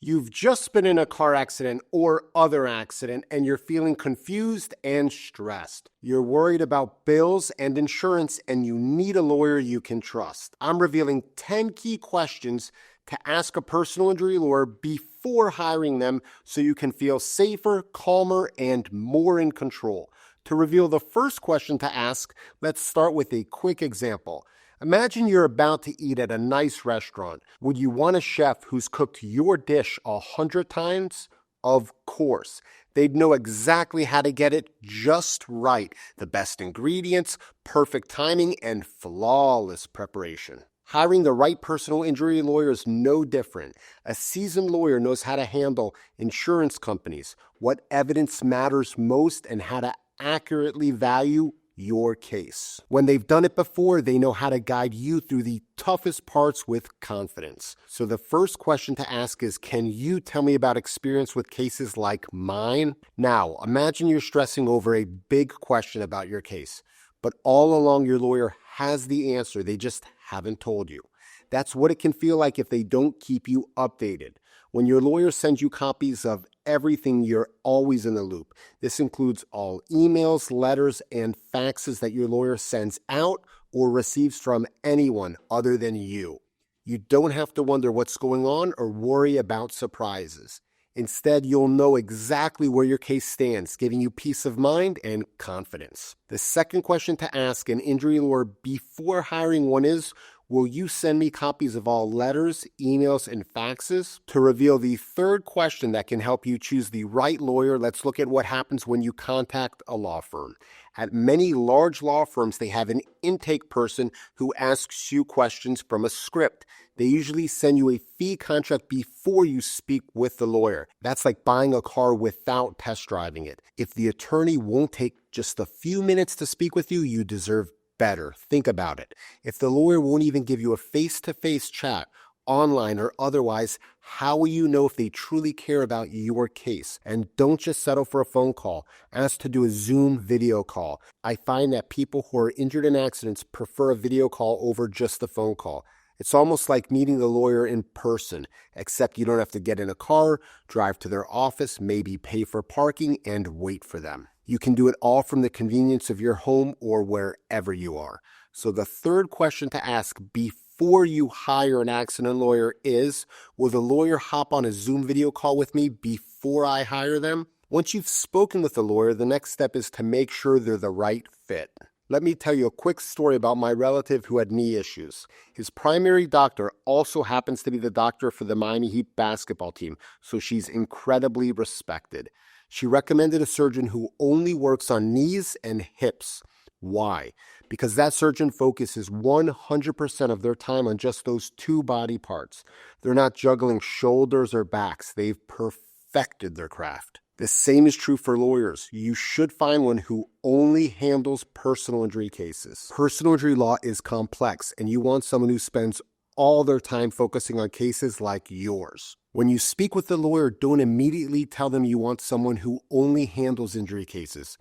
You've just been in a car accident or other accident and you're feeling confused and stressed. You're worried about bills and insurance and you need a lawyer you can trust. I'm revealing 10 key questions to ask a personal injury lawyer before hiring them so you can feel safer, calmer, and more in control. To reveal the first question to ask, let's start with a quick example. Imagine you're about to eat at a nice restaurant. Would you want a chef who's cooked your dish 100 times? Of course. They'd know exactly how to get it just right. The best ingredients, perfect timing, and flawless preparation. Hiring the right personal injury lawyer is no different. A seasoned lawyer knows how to handle insurance companies, what evidence matters most, and how to accurately value your case. When they've done it before, they know how to guide you through the toughest parts with confidence. So the first question to ask is, can you tell me about experience with cases like mine? Now, imagine you're stressing over a big question about your case, but all along your lawyer has the answer. They just haven't told you. That's what it can feel like if they don't keep you updated. When your lawyer sends you copies of everything, you're always in the loop. This includes all emails, letters, and faxes that your lawyer sends out or receives from anyone other than you. You don't have to wonder what's going on or worry about surprises. Instead, you'll know exactly where your case stands, giving you peace of mind and confidence. The second question to ask an injury lawyer before hiring one is, will you send me copies of all letters, emails, and faxes? To reveal the third question that can help you choose the right lawyer, let's look at what happens when you contact a law firm. At many large law firms, they have an intake person who asks you questions from a script. They usually send you a fee contract before you speak with the lawyer. That's like buying a car without test driving it. If the attorney won't take just a few minutes to speak with you, you deserve better. Think about it. If the lawyer won't even give you a face-to-face chat, online or otherwise, how will you know if they truly care about your case? And don't just settle for a phone call. Ask to do a Zoom video call. I find that people who are injured in accidents prefer a video call over just a phone call. It's almost like meeting the lawyer in person, except you don't have to get in a car, drive to their office, maybe pay for parking, and wait for them. You can do it all from the convenience of your home or wherever you are. So the third question to ask before you hire an accident lawyer is, will the lawyer hop on a Zoom video call with me before I hire them? Once you've spoken with the lawyer, the next step is to make sure they're the right fit. Let me tell you a quick story about my relative who had knee issues. His primary doctor also happens to be the doctor for the Miami Heat basketball team, so she's incredibly respected. She recommended a surgeon who only works on knees and hips. Why? Because that surgeon focuses 100% of their time on just those two body parts. They're not juggling shoulders or backs. They've perfected their craft. The same is true for lawyers. You should find one who only handles personal injury cases. Personal injury law is complex, and you want someone who spends all their time focusing on cases like yours. When you speak with the lawyer, don't immediately tell them you want someone who only handles injury cases.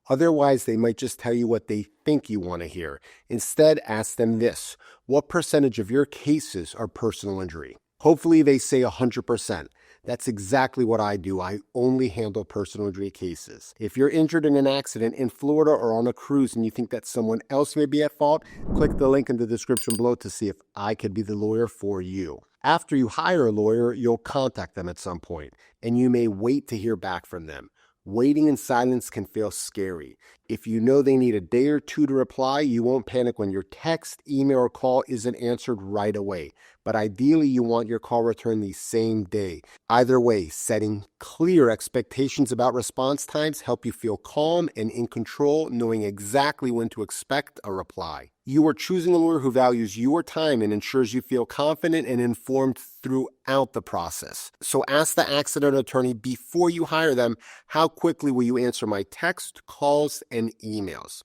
Otherwise, they might just tell you what they think you want to hear. Instead, ask them this: what percentage of your cases are personal injury? Hopefully they say 100%. That's exactly what I do. I only handle personal injury cases. If you're injured in an accident in Florida or on a cruise and you think that someone else may be at fault, click the link in the description below to see if I could be the lawyer for you. After you hire a lawyer, you'll contact them at some point, and you may wait to hear back from them. Waiting in silence can feel scary. If you know they need a day or two to reply, you won't panic when your text, email, or call isn't answered right away. But ideally, you want your call returned the same day. Either way, setting clear expectations about response times help you feel calm and in control, knowing exactly when to expect a reply. You are choosing a lawyer who values your time and ensures you feel confident and informed throughout the process. So ask the accident attorney before you hire them, how quickly will you answer my text, calls, and emails?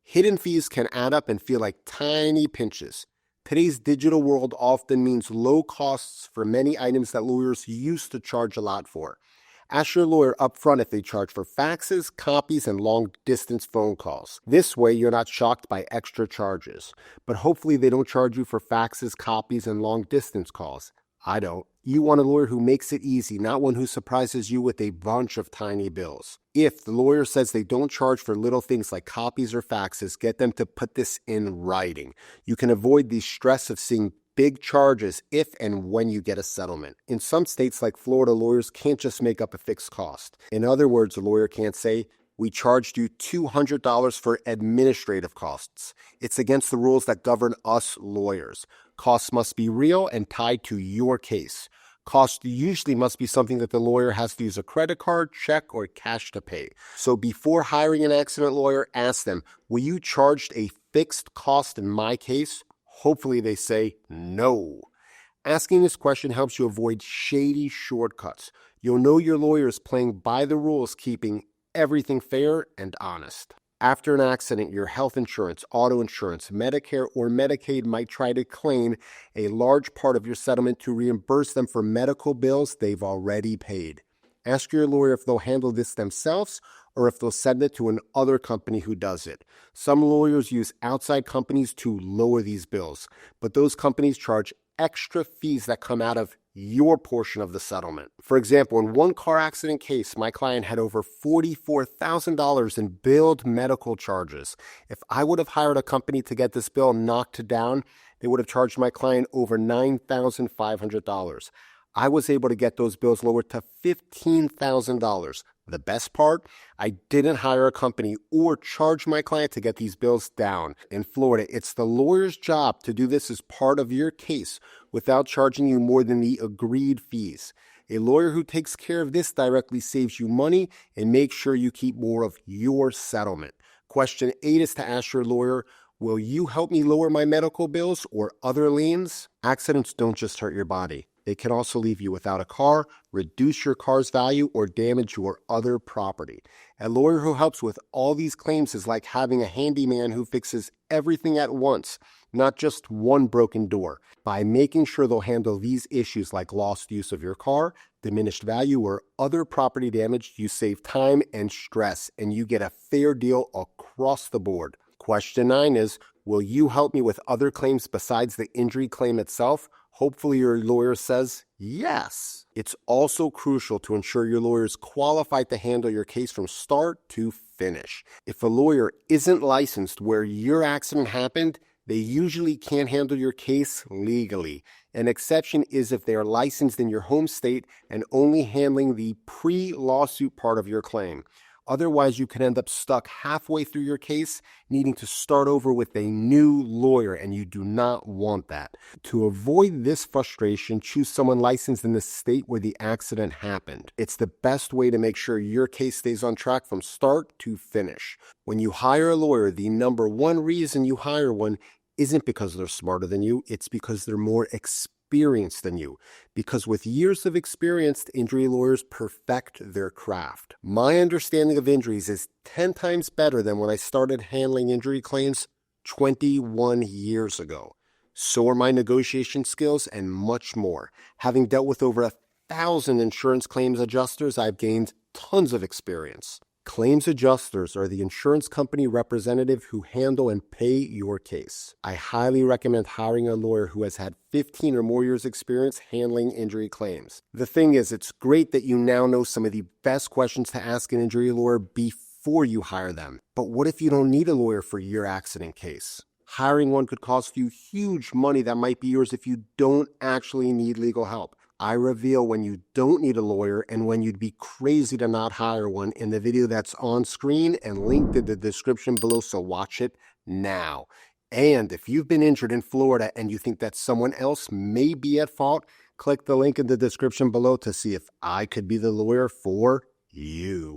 Hidden fees can add up and feel like tiny pinches. Today's digital world often means low costs for many items that lawyers used to charge a lot for. Ask your lawyer upfront if they charge for faxes, copies, and long-distance phone calls. This way, you're not shocked by extra charges. But hopefully they don't charge you for faxes, copies, and long-distance calls. I don't. You want a lawyer who makes it easy, not one who surprises you with a bunch of tiny bills. If the lawyer says they don't charge for little things like copies or faxes, get them to put this in writing. You can avoid the stress of seeing big charges if and when you get a settlement. In some states like Florida, lawyers can't just make up a fixed cost. In other words, a lawyer can't say, "We charged you $200 for administrative costs." It's against the rules that govern us lawyers. Costs must be real and tied to your case. Cost usually must be something that the lawyer has to use a credit card, check, or cash to pay. So before hiring an accident lawyer, ask them, "Will you charge a fixed cost in my case?" Hopefully they say no. Asking this question helps you avoid shady shortcuts. You'll know your lawyer is playing by the rules, keeping everything fair and honest. After an accident, your health insurance, auto insurance, Medicare, or Medicaid might try to claim a large part of your settlement to reimburse them for medical bills they've already paid. Ask your lawyer if they'll handle this themselves or if they'll send it to another company who does it. Some lawyers use outside companies to lower these bills, but those companies charge extra fees that come out of your portion of the settlement. For example, in one car accident case, my client had over $44,000 in billed medical charges. If I would have hired a company to get this bill knocked down, they would have charged my client over $9,500. I was able to get those bills lowered to $15,000. The best part, I didn't hire a company or charge my client to get these bills down. In Florida, it's the lawyer's job to do this as part of your case without charging you more than the agreed fees. A lawyer who takes care of this directly saves you money and makes sure you keep more of your settlement. Question 8 is to ask your lawyer, "Will you help me lower my medical bills or other liens?" Accidents don't just hurt your body. They can also leave you without a car, reduce your car's value, or damage your other property. A lawyer who helps with all these claims is like having a handyman who fixes everything at once, not just one broken door. By making sure they'll handle these issues like lost use of your car, diminished value, or other property damage, you save time and stress, and you get a fair deal across the board. Question 9 is, will you help me with other claims besides the injury claim itself? Hopefully your lawyer says yes. It's also crucial to ensure your lawyer is qualified to handle your case from start to finish. If a lawyer isn't licensed where your accident happened, they usually can't handle your case legally. An exception is if they are licensed in your home state and only handling the pre-lawsuit part of your claim. Otherwise, you could end up stuck halfway through your case, needing to start over with a new lawyer, and you do not want that. To avoid this frustration, choose someone licensed in the state where the accident happened. It's the best way to make sure your case stays on track from start to finish. When you hire a lawyer, the number one reason you hire one isn't because they're smarter than you, it's because they're more experienced than you. Because with years of experience, injury lawyers perfect their craft. My understanding of injuries is 10 times better than when I started handling injury claims 21 years ago. So are my negotiation skills and much more. Having dealt with over 1,000 insurance claims adjusters, I've gained tons of experience. Claims adjusters are the insurance company representative who handle and pay your case. I highly recommend hiring a lawyer who has had 15 or more years experience handling injury claims. The thing is, it's great that you now know some of the best questions to ask an injury lawyer before you hire them. But what if you don't need a lawyer for your accident case? Hiring one could cost you huge money that might be yours if you don't actually need legal help. I reveal when you don't need a lawyer and when you'd be crazy to not hire one in the video that's on screen and linked in the description below, so watch it now. And if you've been injured in Florida and you think that someone else may be at fault, click the link in the description below to see if I could be the lawyer for you.